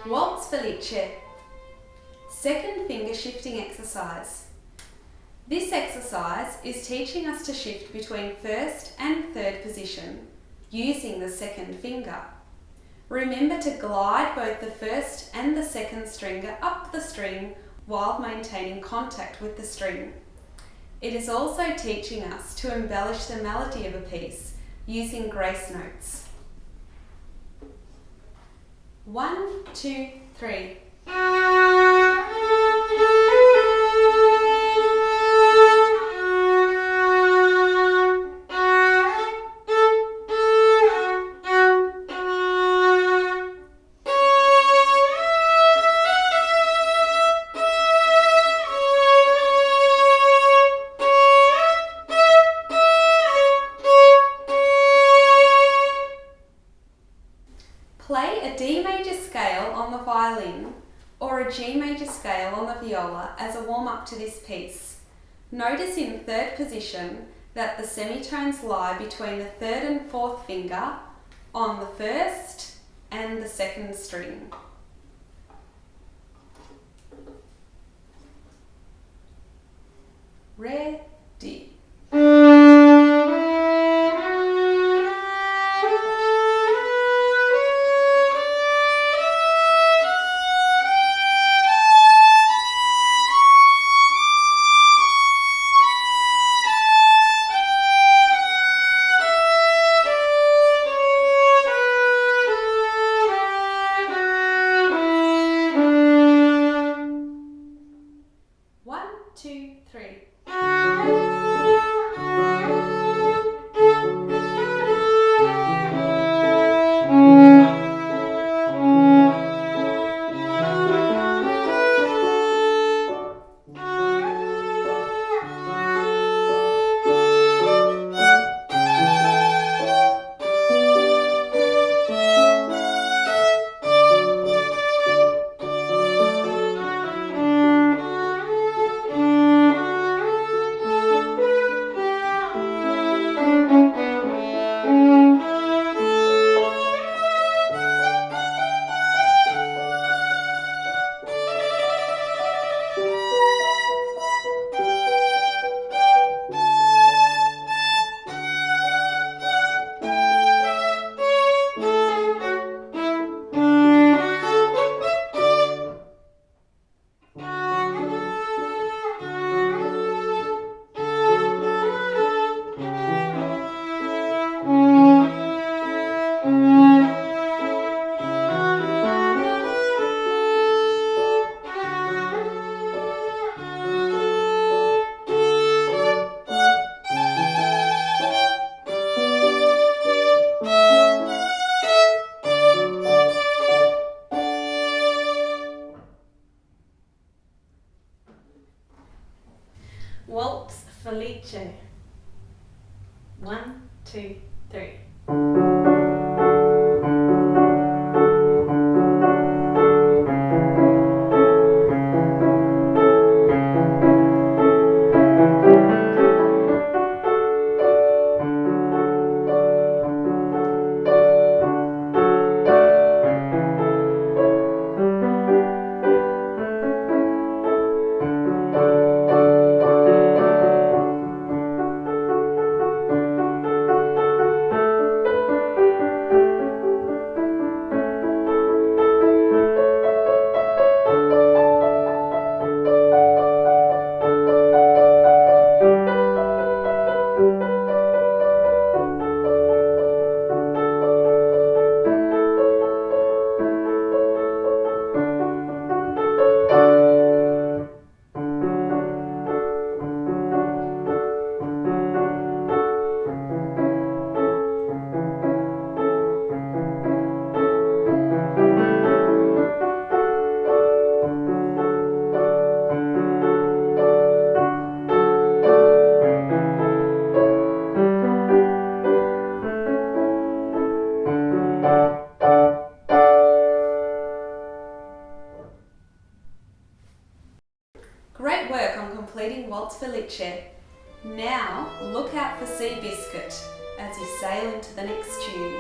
Waltz Felice. Second finger shifting exercise. This exercise is teaching us to shift between first and third position using the second finger. Remember to glide both the first and the second stringer up the string while maintaining contact with the string. It is also teaching us to embellish the melody of a piece using grace notes. 1, 2, 3. Play a D major scale on the violin or a G major scale on the viola as a warm-up to this piece. Notice in third position that the semitones lie between the third and fourth finger on the first and the second string. Ready. One, two, three. Waltz Felice. 1, 2, 3. Great work on completing Waltz Felice. Now look out for Sea Biscuit as you sail into the next tune.